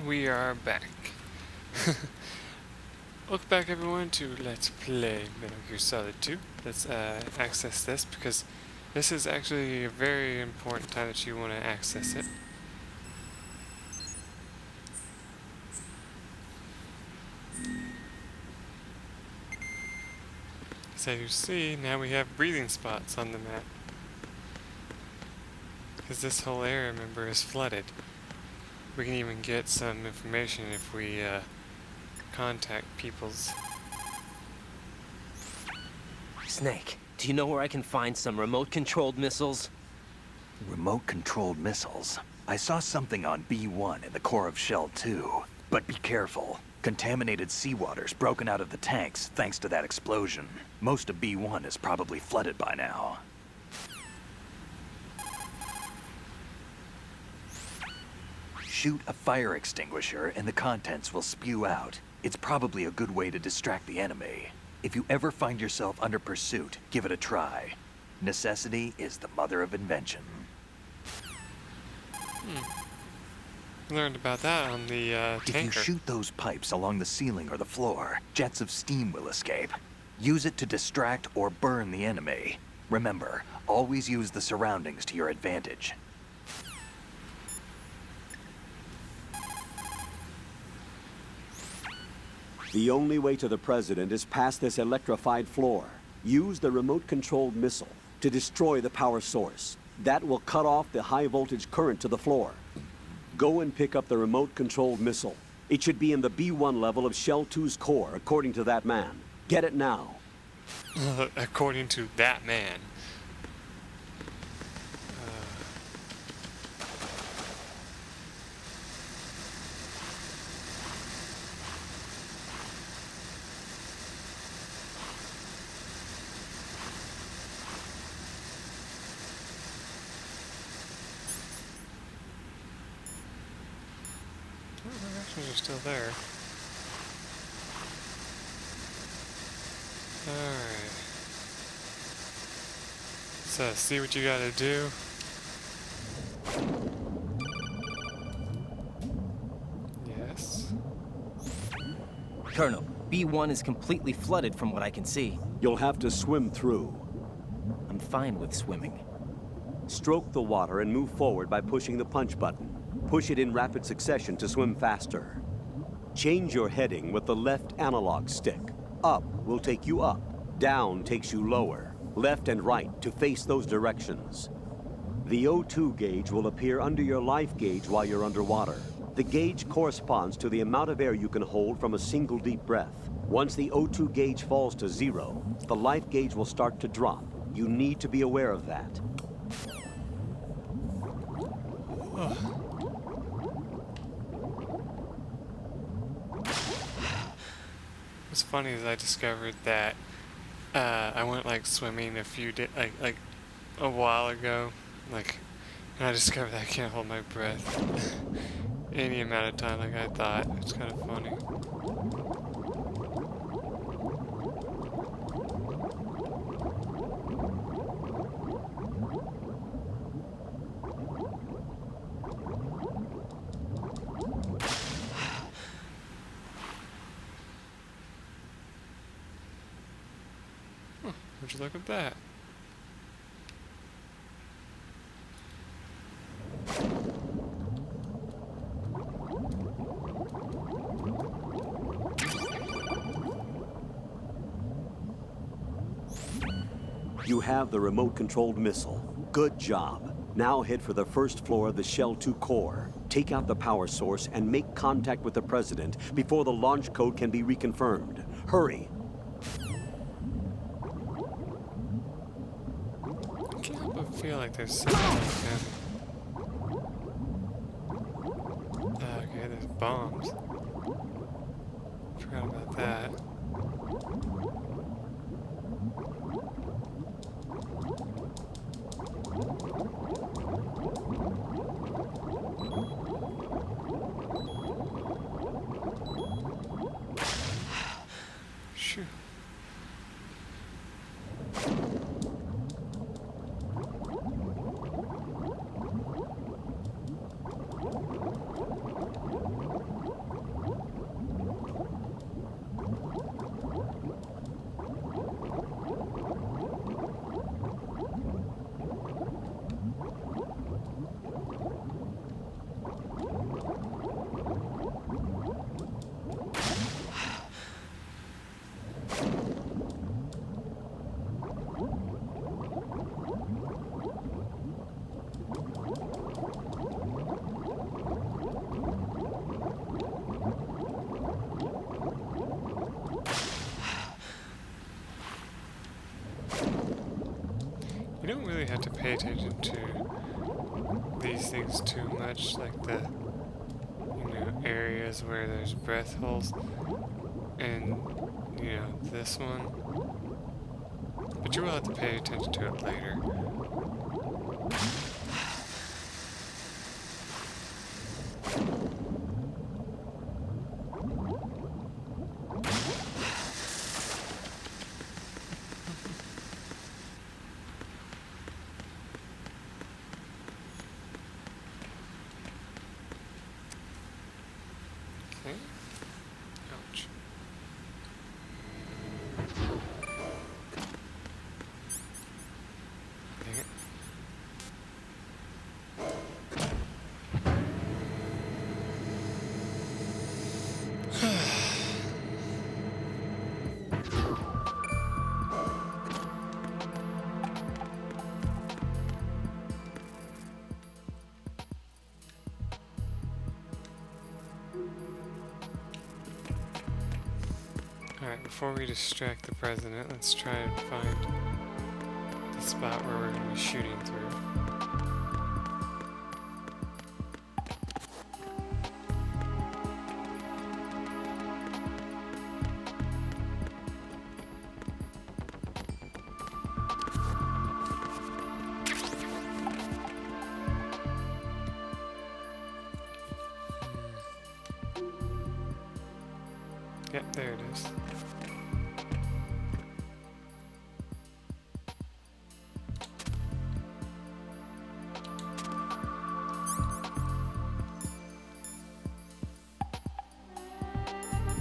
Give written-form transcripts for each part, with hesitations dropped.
we are back. Welcome back everyone to Let's Play Metal Gear Solid 2. Let's access this because this is actually a very important time that you want to access it. So you see, now we have breathing spots on the map. Because this whole area, remember, is flooded. We can even get some information if we contact people's... Snake, do you know where I can find some remote-controlled missiles? Remote-controlled missiles? I saw something on B1 in the core of Shell 2. But be careful. Contaminated seawater's broken out of the tanks thanks to that explosion. Most of B1 is probably flooded by now. Shoot a fire extinguisher and the contents will spew out. It's probably a good way to distract the enemy. If you ever find yourself under pursuit, give it a try. Necessity is the mother of invention. Learned about that on the tanker. If you shoot those pipes along the ceiling or the floor, jets of steam will escape. Use it to distract or burn the enemy. Remember, always use the surroundings to your advantage. The only way to the President is past this electrified floor. Use the remote-controlled missile to destroy the power source. That will cut off the high-voltage current to the floor. Go and pick up the remote-controlled missile. It should be in the B1 level of Shell 2's core, according to that man. Get it now. According to that man. My actions are still there. Alright. So, see what you gotta do. Yes. Colonel, B1 is completely flooded from what I can see. You'll have to swim through. I'm fine with swimming. Stroke the water and move forward by pushing the punch button. Push it in rapid succession to swim faster. Change your heading with the left analog stick. Up will take you up. Down takes you lower. Left and right to face those directions. The O2 gauge will appear under your life gauge while you're underwater. The gauge corresponds to the amount of air you can hold from a single deep breath. Once the O2 gauge falls to 0, the life gauge will start to drop. You need to be aware of that. What's funny is I discovered that I went like swimming like a while ago, and I discovered that I can't hold my breath any amount of time like I thought. It's kind of funny. Would you look at that? You have the remote-controlled missile. Good job. Now head for the first floor of the Shell 2 core. Take out the power source and make contact with the President before the launch code can be reconfirmed. Hurry! I can't help but feel like there's something like that. Okay, there's bombs. Forgot about that. Shoo. pay attention to these things too much, like the, areas where there's breath holes, and, this one. But you will have to pay attention to it later. Okay. Ouch. Dang it. Alright, before we distract the president, let's try and find the spot where we're going to be shooting through. Yep, there it is.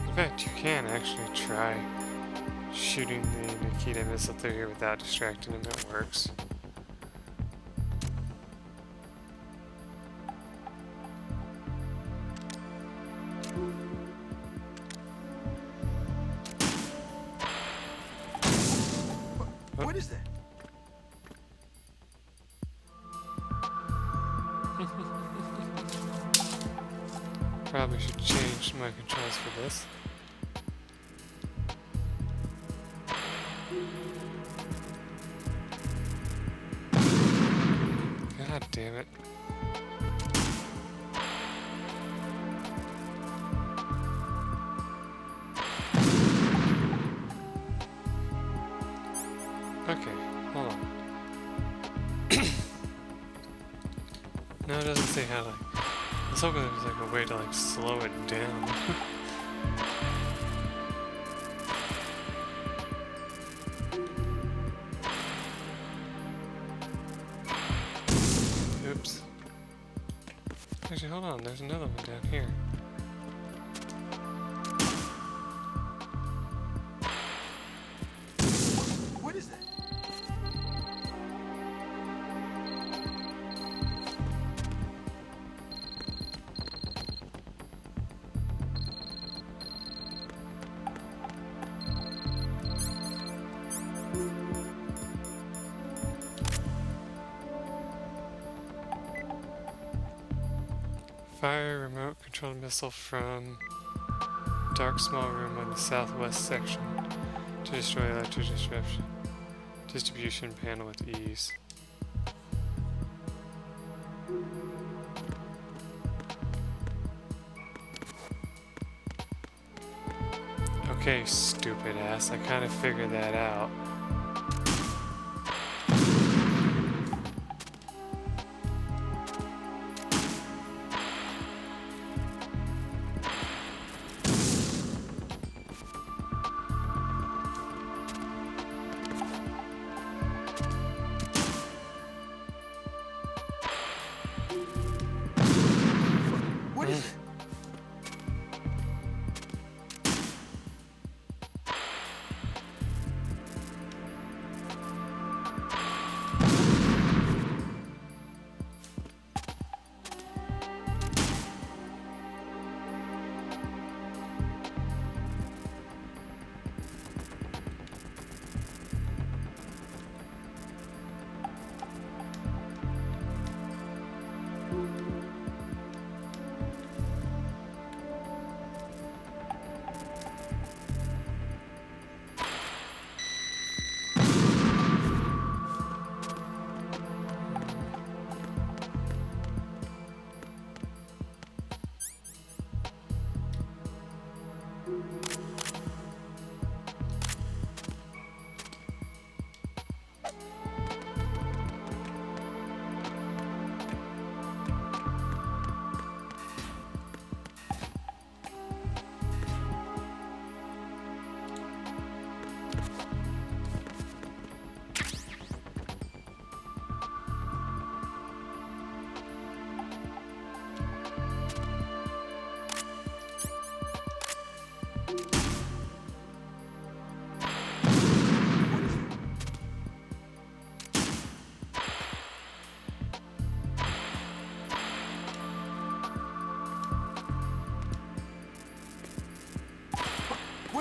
In fact, you can actually try shooting the Nikita missile through here without distracting him. It works. What is that? Probably should change my controls for this. God damn it. Okay, hold on. No, it doesn't say how to, I was hoping there was like a way to like slow it down. Oops. Actually, hold on, there's another one down here. What is that? Fire remote controlled missile from dark small room on the southwest section to destroy electric distribution panel with ease. Okay, stupid ass. I kind of figured that out. What is it?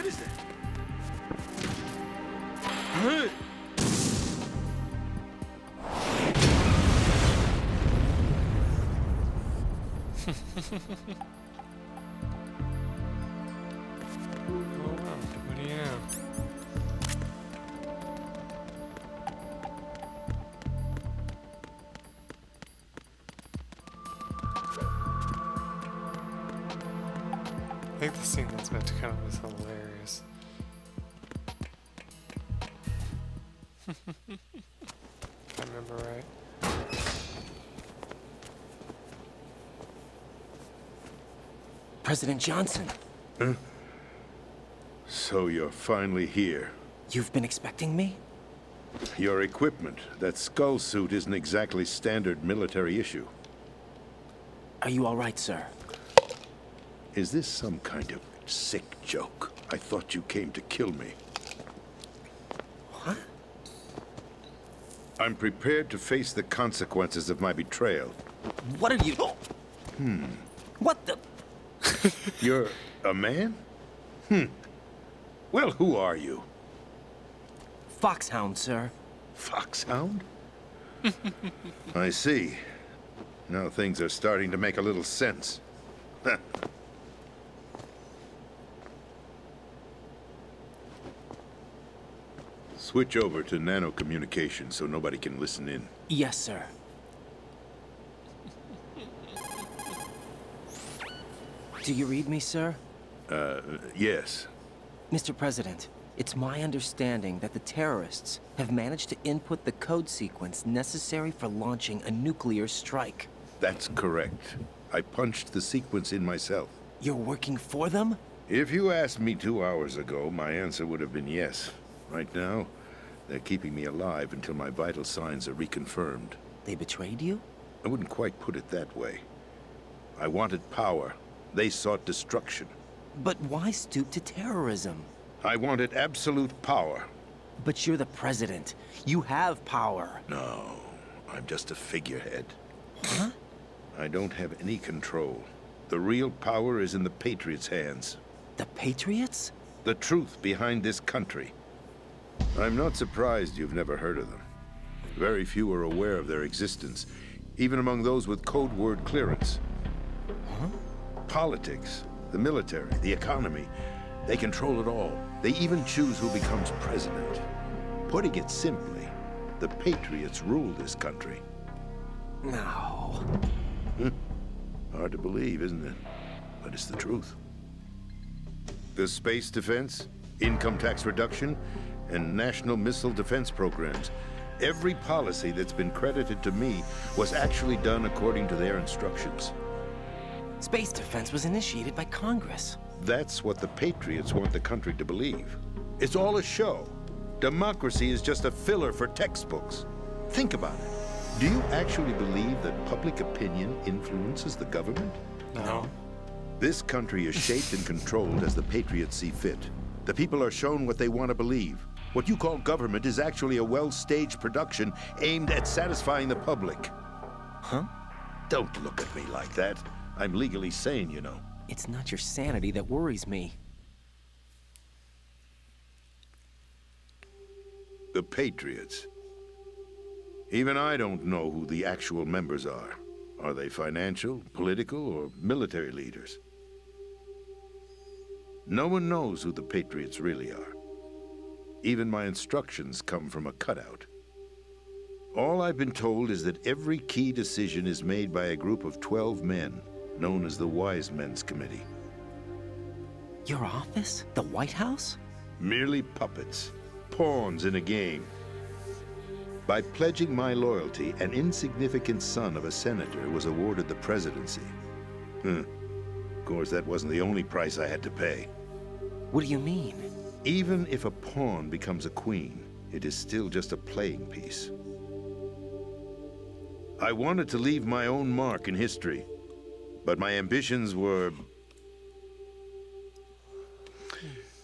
is it? Oh well, what do you know? I think the scene that's meant to come is hilarious. If I remember right. President Johnson, So you're finally here. you've been expecting me? Your equipment, that skull suit, isn't exactly standard military issue. Are you all right, sir? Is this some kind of sick joke? I thought you came to kill me. What? I'm prepared to face the consequences of my betrayal. What are you... What the... You're a man? Well, who are you? Foxhound, sir. Foxhound? I see. Now things are starting to make a little sense. Switch over to nano-communication so nobody can listen in. Yes, sir. Do you read me, sir? Yes. Mr. President, it's my understanding that the terrorists have managed to input the code sequence necessary for launching a nuclear strike. That's correct. I punched the sequence in myself. You're working for them? If you asked me 2 hours ago, my answer would have been yes. Right now, they're keeping me alive until my vital signs are reconfirmed. They betrayed you? I wouldn't quite put it that way. I wanted power. They sought destruction. But why stoop to terrorism? I wanted absolute power. But you're the president. You have power. No, I'm just a figurehead. Huh? I don't have any control. The real power is in the Patriots' hands. The Patriots? The truth behind this country. I'm not surprised you've never heard of them. Very few are aware of their existence, even among those with code word clearance. Huh? Politics, the military, the economy, they control it all. They even choose who becomes president. Putting it simply, the Patriots rule this country. No. Hard to believe, isn't it? But it's the truth. The space defense, income tax reduction, and national missile defense programs. Every policy that's been credited to me was actually done according to their instructions. Space defense was initiated by Congress. That's what the Patriots want the country to believe. It's all a show. Democracy is just a filler for textbooks. Think about it. Do you actually believe that public opinion influences the government? No. This country is shaped and controlled as the Patriots see fit. The people are shown what they want to believe. What you call government is actually a well-staged production aimed at satisfying the public. Huh? Don't look at me like that. I'm legally sane, you know. It's not your sanity that worries me. The Patriots. Even I don't know who the actual members are. Are they financial, political, or military leaders? No one knows who the Patriots really are. Even my instructions come from a cutout. All I've been told is that every key decision is made by a group of 12 men, known as the Wise Men's Committee. Your office? The White House? Merely puppets, pawns in a game. By pledging my loyalty, an insignificant son of a senator was awarded the presidency. Of course, that wasn't the only price I had to pay. What do you mean? Even if a pawn becomes a queen, it is still just a playing piece. I wanted to leave my own mark in history, but my ambitions were...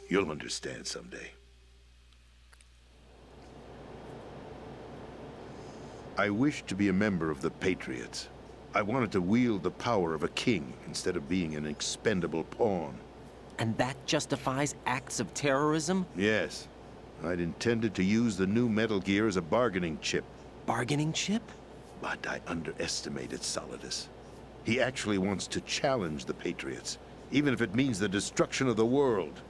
You'll understand someday. I wished to be a member of the Patriots. I wanted to wield the power of a king instead of being an expendable pawn. And that justifies acts of terrorism? Yes. I'd intended to use the new Metal Gear as a bargaining chip. Bargaining chip? But I underestimated Solidus. He actually wants to challenge the Patriots, even if it means the destruction of the world.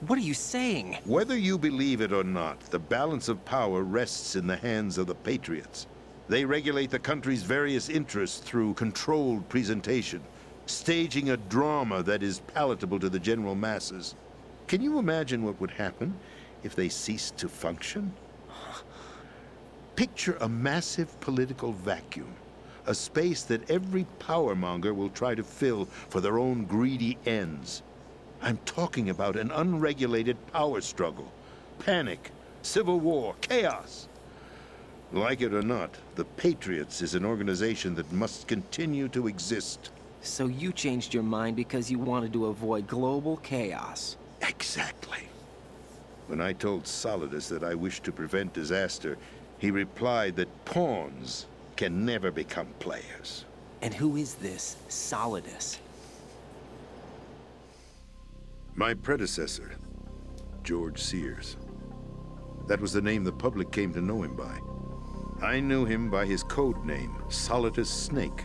What are you saying? Whether you believe it or not, the balance of power rests in the hands of the Patriots. They regulate the country's various interests through controlled presentation, staging a drama that is palatable to the general masses. Can you imagine what would happen if they ceased to function? Picture a massive political vacuum, a space that every powermonger will try to fill for their own greedy ends. I'm talking about an unregulated power struggle, panic, civil war, chaos. Like it or not, the Patriots is an organization that must continue to exist. So you changed your mind because you wanted to avoid global chaos. Exactly. When I told Solidus that I wished to prevent disaster, he replied that pawns can never become players. And who is this Solidus? My predecessor, George Sears. That was the name the public came to know him by. I knew him by his code name, Solidus Snake.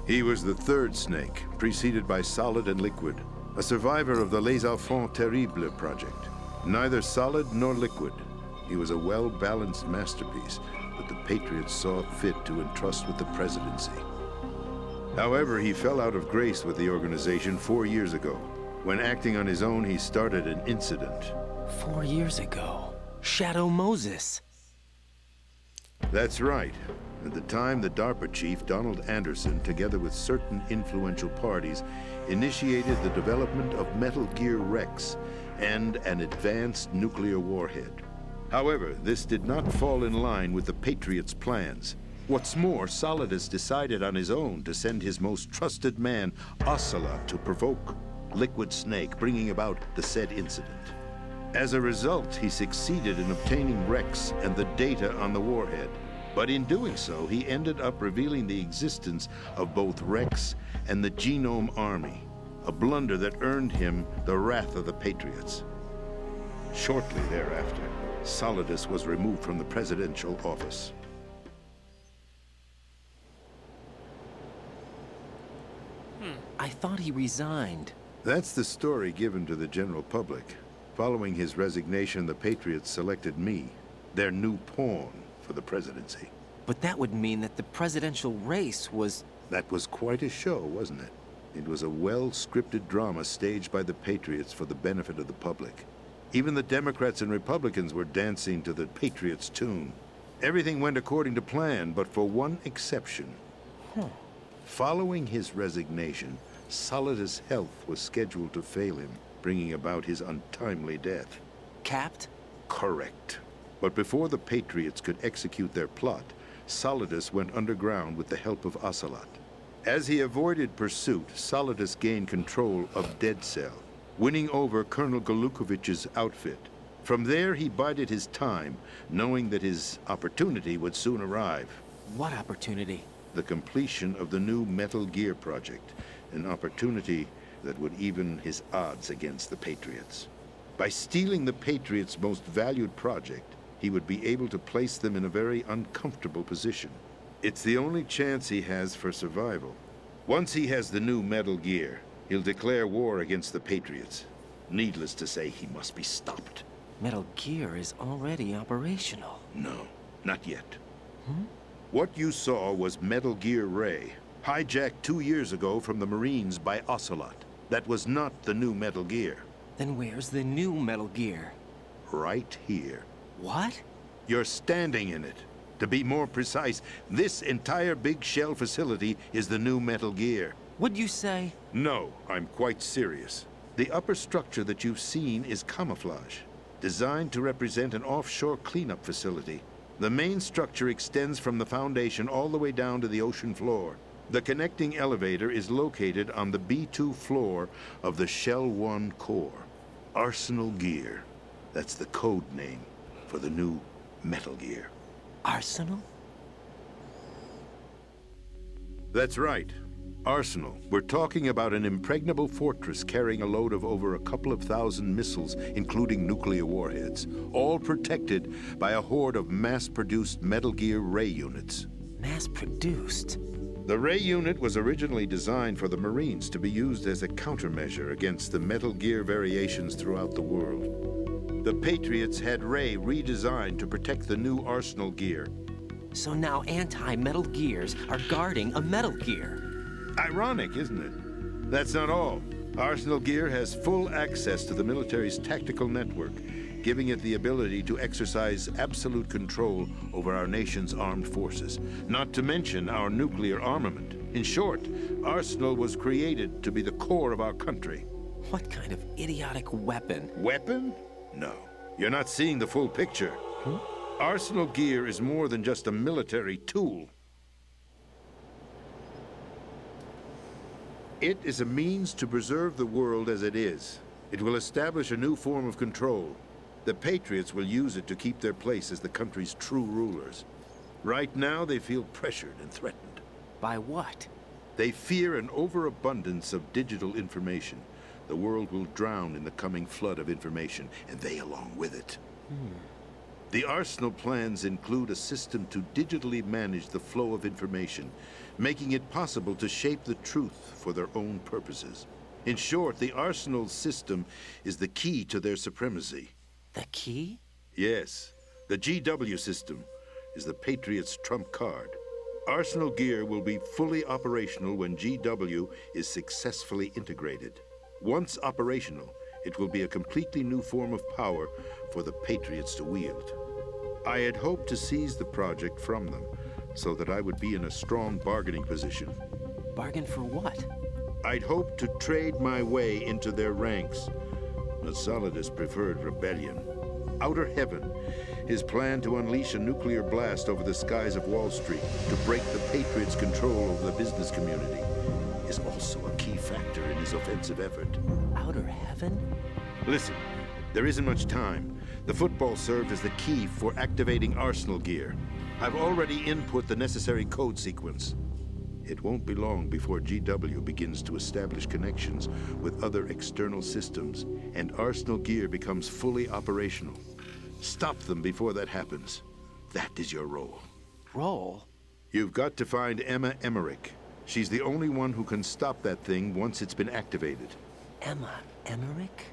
He was the third snake, preceded by Solid and Liquid, a survivor of the Les Enfants Terribles project. Neither solid nor liquid, he was a well-balanced masterpiece that the Patriots saw fit to entrust with the presidency. However, he fell out of grace with the organization 4 years ago. When acting on his own, he started an incident. 4 years ago. Shadow Moses. That's right. At the time, the DARPA chief, Donald Anderson, together with certain influential parties, initiated the development of Metal Gear Rex and an advanced nuclear warhead. However, this did not fall in line with the Patriots' plans. What's more, Solidus decided on his own to send his most trusted man, Ocelot, to provoke Liquid Snake, bringing about the said incident. As a result, he succeeded in obtaining Rex and the data on the warhead. But in doing so, he ended up revealing the existence of both Rex and the Genome Army, a blunder that earned him the wrath of the Patriots. Shortly thereafter, Solidus was removed from the presidential office. I thought he resigned. That's the story given to the general public. Following his resignation, the Patriots selected me, their new pawn, for the presidency. But that would mean that the presidential race was... That was quite a show, wasn't it? It was a well-scripted drama staged by the Patriots for the benefit of the public. Even the Democrats and Republicans were dancing to the Patriots' tune. Everything went according to plan, but for one exception. Following his resignation, Solidus' health was scheduled to fail him, bringing about his untimely death. Capped? Correct. But before the Patriots could execute their plot, Solidus went underground with the help of Ocelot. As he avoided pursuit, Solidus gained control of Dead Cell, winning over Colonel Golukovich's outfit. From there, he bided his time, knowing that his opportunity would soon arrive. What opportunity? The completion of the new Metal Gear project, an opportunity that would even his odds against the Patriots. By stealing the Patriots' most valued project, he would be able to place them in a very uncomfortable position. It's the only chance he has for survival. Once he has the new Metal Gear, he'll declare war against the Patriots. Needless to say, he must be stopped. Metal Gear is already operational. No, not yet. What you saw was Metal Gear Ray, hijacked 2 years ago from the Marines by Ocelot. That was not the new Metal Gear. Then where's the new Metal Gear? Right here. What? You're standing in it. To be more precise, this entire big shell facility is the new Metal Gear. What'd you say? No, I'm quite serious. The upper structure that you've seen is camouflage, designed to represent an offshore cleanup facility. The main structure extends from the foundation all the way down to the ocean floor. The connecting elevator is located on the B2 floor of the Shell 1 core. Arsenal Gear. That's the code name for the new Metal Gear. Arsenal? That's right. Arsenal. We're talking about an impregnable fortress carrying a load of over a couple of thousand missiles, including nuclear warheads, all protected by a horde of mass-produced Metal Gear ray units. Mass-produced? The ray unit was originally designed for the Marines to be used as a countermeasure against the Metal Gear variations throughout the world. The Patriots had Ray redesigned to protect the new Arsenal gear. So now anti-Metal Gears are guarding a Metal Gear. Ironic, isn't it? That's not all. Arsenal Gear has full access to the military's tactical network, giving it the ability to exercise absolute control over our nation's armed forces, not to mention our nuclear armament. In short, Arsenal was created to be the core of our country. What kind of idiotic weapon? Weapon? No. You're not seeing the full picture. Arsenal Gear is more than just a military tool. It is a means to preserve the world as it is. It will establish a new form of control. The Patriots will use it to keep their place as the country's true rulers. Right now, they feel pressured and threatened. By what? They fear an overabundance of digital information. The world will drown in the coming flood of information, and they along with it. The Arsenal plans include a system to digitally manage the flow of information, making it possible to shape the truth for their own purposes. In short, the Arsenal system is the key to their supremacy. The key? Yes, the GW system is the Patriots' trump card. Arsenal Gear will be fully operational when GW is successfully integrated. Once operational, it will be a completely new form of power for the Patriots to wield. I had hoped to seize the project from them, so that I would be in a strong bargaining position. Bargain for what? I'd hoped to trade my way into their ranks. Solidus preferred rebellion. Outer Heaven, his plan to unleash a nuclear blast over the skies of Wall Street to break the Patriots' control over the business community, is also a key factor in his offensive effort. Outer Heaven? Listen, there isn't much time. The football served as the key for activating Arsenal Gear. I've already input the necessary code sequence. It won't be long before GW begins to establish connections with other external systems, and Arsenal Gear becomes fully operational. Stop them before that happens. That is your role. Role? You've got to find Emma Emmerich. She's the only one who can stop that thing once it's been activated. Emma Emmerich?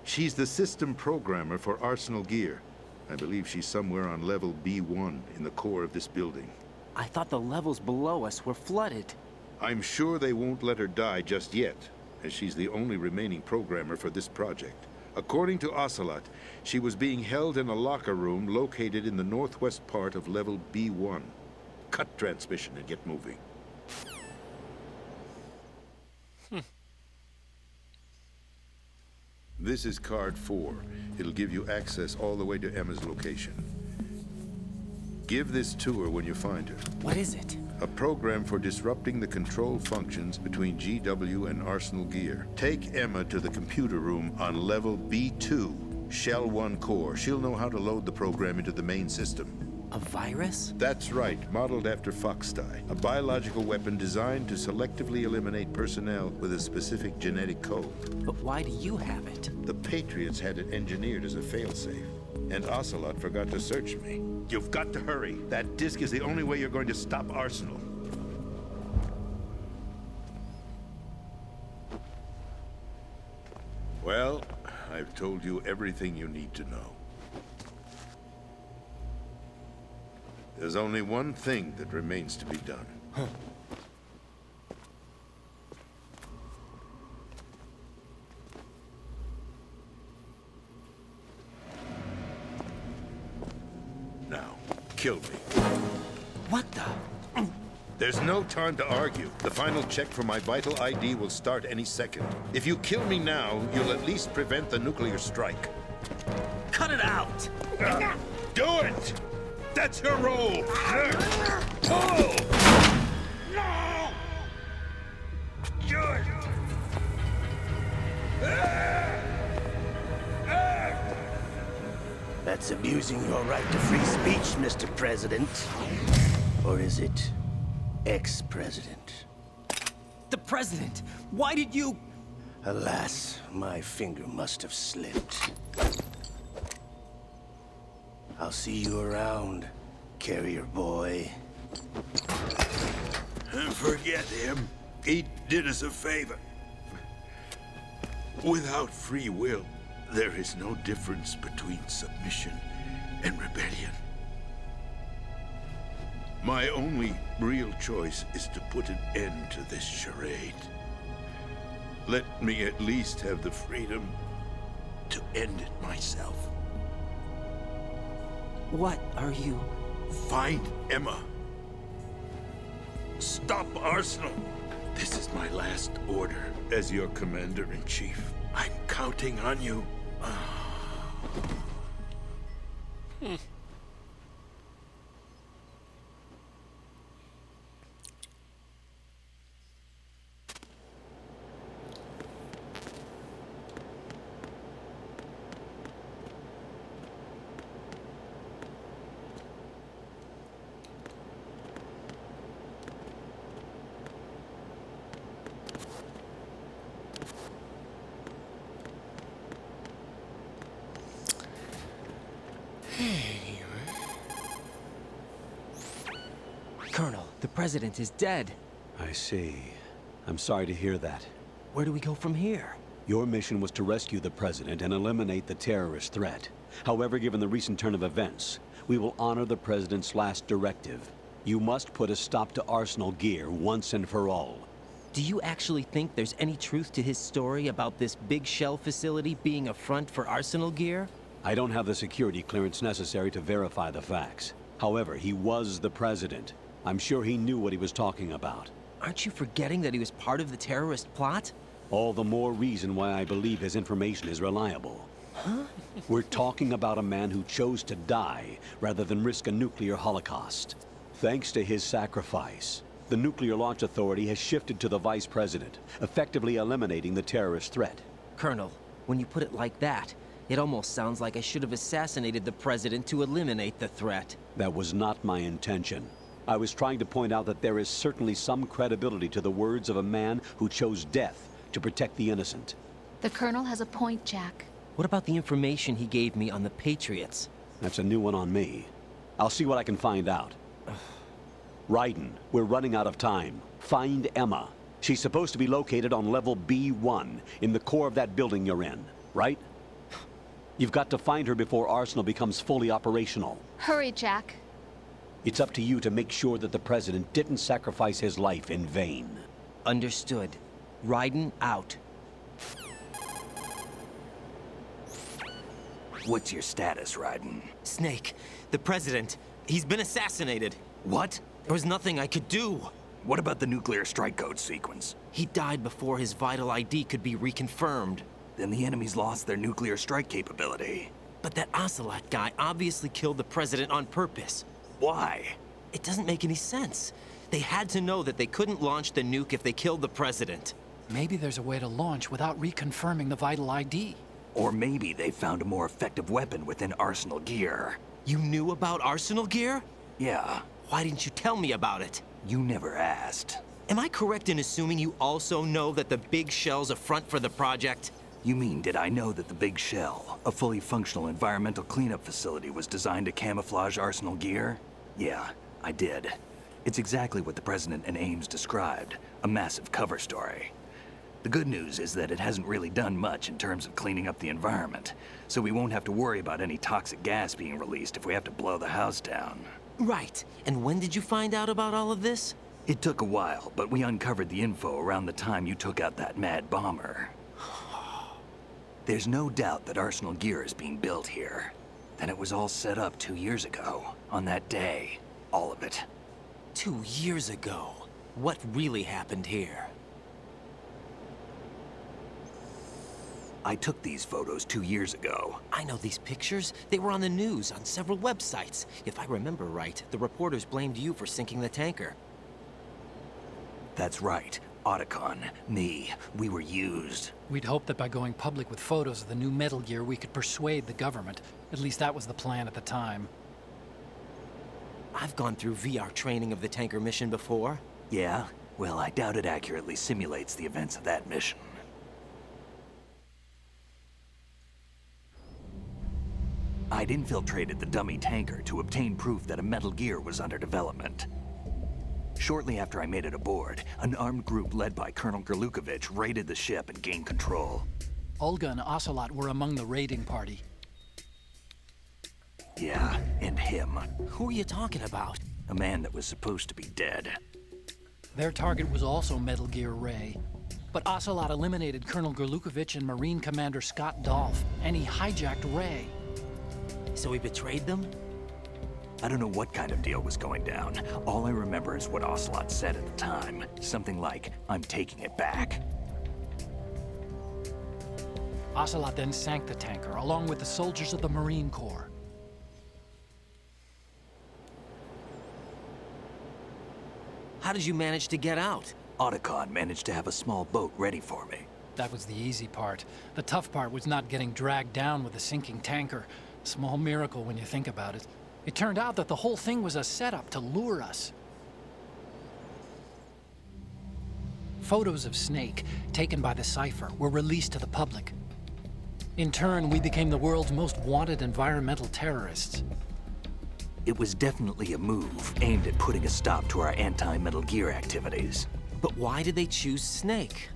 She's the system programmer for Arsenal Gear. I believe she's somewhere on level B1 in the core of this building. I thought the levels below us were flooded. I'm sure they won't let her die just yet, as she's the only remaining programmer for this project. According to Ocelot, she was being held in a locker room located in the northwest part of level B1. Cut transmission and get moving. This is card 4. It'll give you access all the way to Emma's location. Give this to her when you find her. What is it? A program for disrupting the control functions between GW and Arsenal Gear. Take Emma to the computer room on level B2, Shell 1 core. She'll know how to load the program into the main system. A virus? That's right, modeled after Foxdie, a biological weapon designed to selectively eliminate personnel with a specific genetic code. But why do you have it? The Patriots had it engineered as a failsafe, and Ocelot forgot to search me. You've got to hurry. That disk is the only way you're going to stop Arsenal. Well, I've told you everything you need to know. There's only one thing that remains to be done. Now, kill me. What the? There's no time to argue. The final check for my vital ID will start any second. If you kill me now, you'll at least prevent the nuclear strike. Cut it out! Do it! That's your role! Pull! No! Good! That's abusing your right to free speech, Mr. President. Or is it ex-president? the President! Why did you... Alas, my finger must have slipped. I'll see you around, carrier boy. Forget him. He did us a favor. Without free will, there is no difference between submission and rebellion. My only real choice is to put an end to this charade. Let me at least have the freedom to end it myself. What are you... Find Emma. Stop Arsenal. This is my last order as your commander-in-chief. I'm counting on you. Colonel, the President is dead. I see. I'm sorry to hear that. Where do we go from here? Your mission was to rescue the President and eliminate the terrorist threat. However, given the recent turn of events, we will honor the President's last directive. You must put a stop to Arsenal Gear once and for all. Do you actually think there's any truth to his story about this big shell facility being a front for Arsenal Gear? I don't have the security clearance necessary to verify the facts. However, he was the President. I'm sure he knew what he was talking about. Aren't you forgetting that he was part of the terrorist plot? All the more reason why I believe his information is reliable. Huh? We're talking about a man who chose to die rather than risk a nuclear holocaust. Thanks to his sacrifice, the Nuclear Launch Authority has shifted to the Vice President, effectively eliminating the terrorist threat. Colonel, when you put it like that, it almost sounds like I should have assassinated the President to eliminate the threat. That was not my intention. I was trying to point out that there is certainly some credibility to the words of a man who chose death to protect the innocent. The Colonel has a point, Jack. What about the information he gave me on the Patriots? That's a new one on me. I'll see what I can find out. Raiden, we're running out of time. Find Emma. She's supposed to be located on level B1, in the core of that building you're in, right? You've got to find her before Arsenal becomes fully operational. Hurry, Jack. It's up to you to make sure that the President didn't sacrifice his life in vain. Understood. Raiden out. What's your status, Raiden? Snake, the President, he's been assassinated. What? There was nothing I could do. What about the nuclear strike code sequence? He died before his vital ID could be reconfirmed. Then the enemy's lost their nuclear strike capability. But that Ocelot guy obviously killed the President on purpose. Why? It doesn't make any sense. They had to know that they couldn't launch the nuke if they killed the President. Maybe there's a way to launch without reconfirming the vital ID. Or maybe they found a more effective weapon within Arsenal Gear. You knew about Arsenal Gear? Yeah, Why didn't you tell me about it? you never asked. Am I correct in assuming you also know that the big shell's a front for the project? You mean, did I know that the Big Shell, a fully functional environmental cleanup facility, was designed to camouflage Arsenal Gear? Yeah, I did. It's exactly what the President and Ames described, a massive cover story. The good news is that it hasn't really done much in terms of cleaning up the environment, so we won't have to worry about any toxic gas being released if we have to blow the house down. Right. And when did you find out about all of this? It took a while, but we uncovered the info around the time you took out that mad bomber. There's no doubt that Arsenal Gear is being built here. Then it was all set up 2 years ago, on that day. All of it. 2 years ago. What really happened here? I took these photos 2 years ago. I know these pictures. They were on the news, on several websites. If I remember right, the reporters blamed you for sinking the tanker. That's right. Otacon, me, we were used. We'd hoped that by going public with photos of the new Metal Gear, we could persuade the government. At least that was the plan at the time. I've gone through VR training of the tanker mission before. Yeah? Well, I doubt it accurately simulates the events of that mission. I'd infiltrated the dummy tanker to obtain proof that a Metal Gear was under development. Shortly after I made it aboard, an armed group led by Colonel Gerlukovich raided the ship and gained control. Olga and Ocelot were among the raiding party. Yeah, and him. Who are you talking about? A man that was supposed to be dead. Their target was also Metal Gear Ray. But Ocelot eliminated Colonel Gerlukovich and Marine Commander Scott Dolph, and he hijacked Ray. So he betrayed them? I don't know what kind of deal was going down. All I remember is what Ocelot said at the time. Something like, "I'm taking it back." Ocelot then sank the tanker, along with the soldiers of the Marine Corps. How did you manage to get out? Otacon managed to have a small boat ready for me. That was the easy part. The tough part was not getting dragged down with a sinking tanker. Small miracle when you think about it. It turned out that the whole thing was a setup to lure us. Photos of Snake, taken by the Cypher, were released to the public. In turn, we became the world's most wanted environmental terrorists. It was definitely a move aimed at putting a stop to our anti-Metal Gear activities. But why did they choose Snake?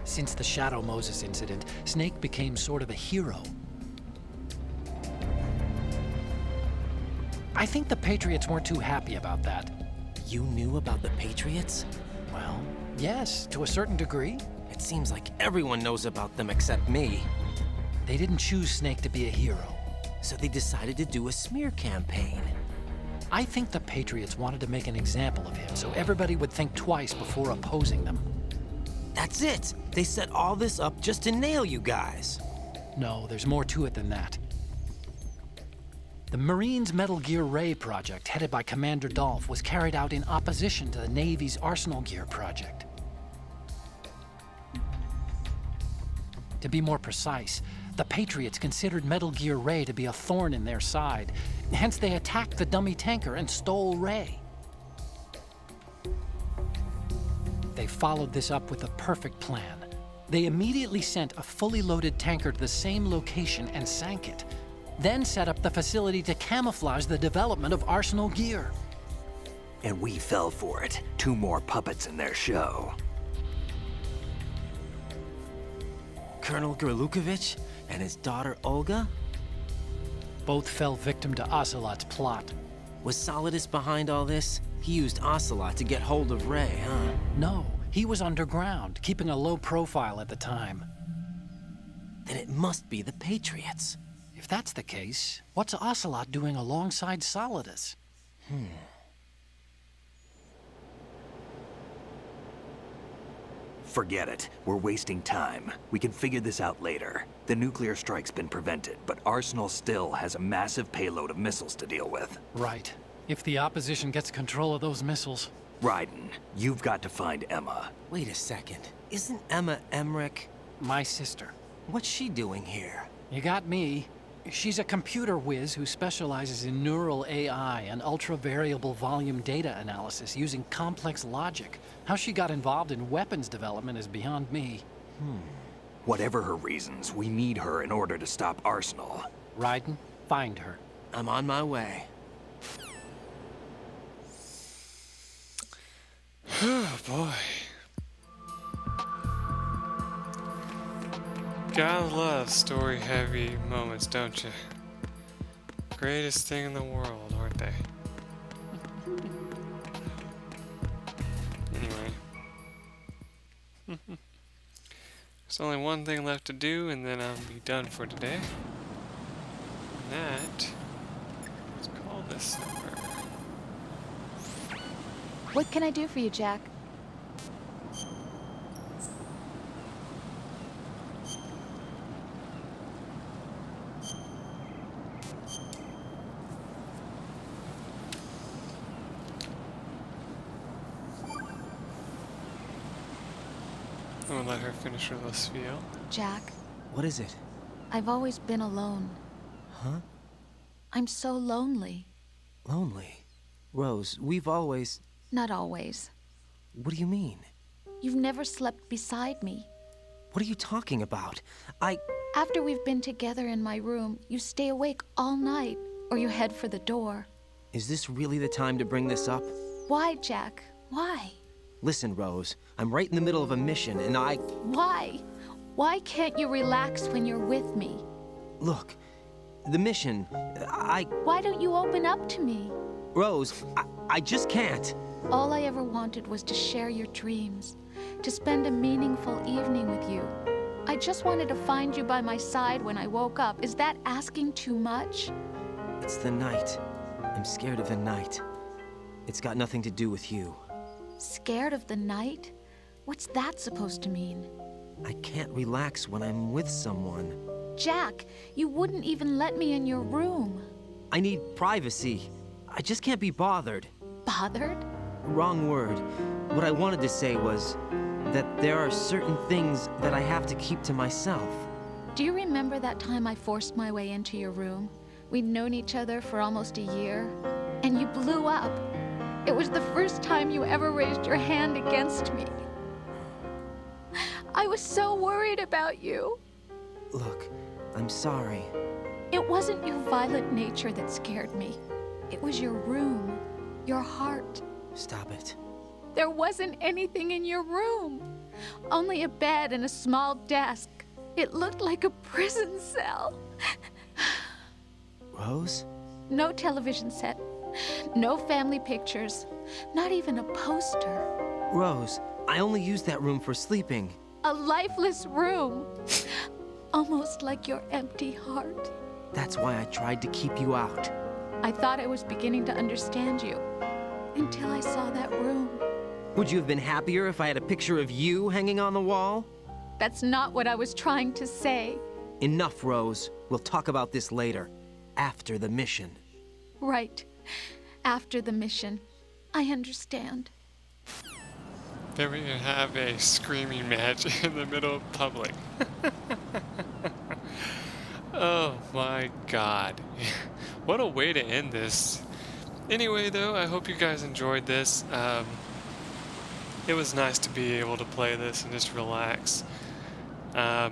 Since the Shadow Moses incident, Snake became sort of a hero. I think the Patriots weren't too happy about that. You knew about the Patriots? Well, yes, to a certain degree. It seems like everyone knows about them except me. They didn't choose Snake to be a hero. So they decided to do a smear campaign. I think the Patriots wanted to make an example of him so everybody would think twice before opposing them. That's it! They set all this up just to nail you guys. No, there's more to it than that. The Marines' Metal Gear Ray project, headed by Commander Dolph, was carried out in opposition to the Navy's Arsenal Gear project. To be more precise, the Patriots considered Metal Gear Ray to be a thorn in their side. Hence, they attacked the dummy tanker and stole Ray. They followed this up with a perfect plan. They immediately sent a fully loaded tanker to the same location and sank it. Then set up the facility to camouflage the development of Arsenal Gear. And we fell for it. 2 more puppets in their show. Colonel Gerlukovich and his daughter Olga? Both fell victim to Ocelot's plot. Was Solidus behind all this? He used Ocelot to get hold of Ray, huh? No, he was underground, keeping a low profile at the time. Then it must be the Patriots. If that's the case, what's Ocelot doing alongside Solidus? Forget it. We're wasting time. We can figure this out later. The nuclear strike's been prevented, but Arsenal still has a massive payload of missiles to deal with. Right. If the opposition gets control of those missiles. Raiden, you've got to find Emma. Wait a second. Isn't Emma Emmerich? My sister. What's she doing here? You got me. She's a computer whiz who specializes in neural AI and ultra-variable volume data analysis using complex logic. How she got involved in weapons development is beyond me. Whatever her reasons, we need her in order to stop Arsenal. Raiden, find her. I'm on my way. Oh boy. Gotta love story-heavy moments, don't you? Greatest thing in the world, aren't they? Anyway. There's only one thing left to do, and then I'll be done for today. And that... let's call this number. What can I do for you, Jack? I'm gonna let her finish her little spiel. Jack, What is it? I've always been alone. Huh? I'm so lonely. Lonely. Rose, we've always... Not always. What do you mean? You've never slept beside me. What are you talking about? After we've been together in my room, you stay awake all night, or you head for the door. Is this really the time to bring this up? Why, Jack? Why? Listen, Rose, I'm right in the middle of a mission, and Why? Why can't you relax when you're with me? Look, the mission, Why don't you open up to me? Rose, I just can't. All I ever wanted was to share your dreams, to spend a meaningful evening with you. I just wanted to find you by my side when I woke up. Is that asking too much? It's the night. I'm scared of the night. It's got nothing to do with you. Scared of the night? What's that supposed to mean? I can't relax when I'm with someone. Jack, you wouldn't even let me in your room. I need privacy. I just can't be bothered. Bothered? Wrong word. What I wanted to say was that there are certain things that I have to keep to myself. Do you remember that time I forced my way into your room? We'd known each other for almost a year, and you blew up. It was the first time you ever raised your hand against me. I was so worried about you. Look, I'm sorry. It wasn't your violent nature that scared me. It was your room, your heart. Stop it. There wasn't anything in your room. Only a bed and a small desk. It looked like a prison cell. Rose? No television set. No family pictures. Not even a poster. Rose, I only use that room for sleeping. A lifeless room. Almost like your empty heart. That's why I tried to keep you out. I thought I was beginning to understand you. Until I saw that room. Would you have been happier if I had a picture of you hanging on the wall? That's not what I was trying to say. Enough, Rose. We'll talk about this later. After the mission. Right. After the mission. I understand. Then we can have a screaming match in the middle of public. Oh my god. What a way to end this. Anyway though, I hope you guys enjoyed this. It was nice to be able to play this and just relax. I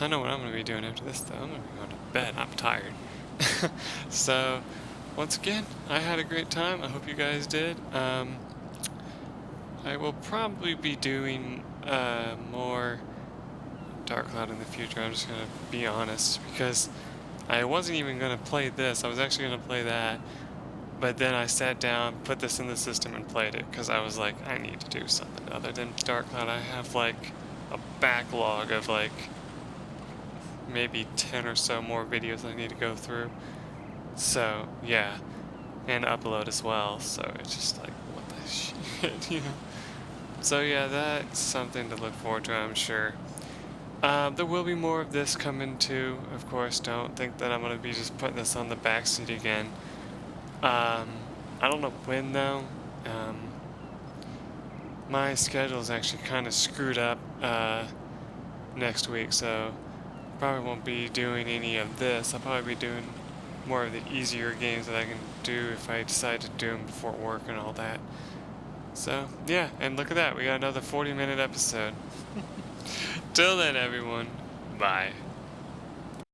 know what I'm going to be doing after this though. I'm going to be going to bed. I'm tired. So, once again, I had a great time. I hope you guys did. I will probably be doing more Dark Cloud in the future. I'm just going to be honest, because I wasn't even going to play this. I was actually going to play that. But then I sat down, put this in the system, and played it, because I was like, I need to do something other than Dark Cloud. I have like a backlog of like maybe 10 or so more videos I need to go through. So, yeah. And upload as well. So it's just like, what the shit, you know? So yeah, that's something to look forward to, I'm sure. There will be more of this coming too, of course. Don't think that I'm going to be just putting this on the backseat again. I don't know when though. My schedule is actually kind of screwed up next week, so probably won't be doing any of this. I'll probably be doing more of the easier games that I can do if I decide to do them before work and all that. So yeah, and look at that, we got another 40-minute episode. Till then, everyone, bye.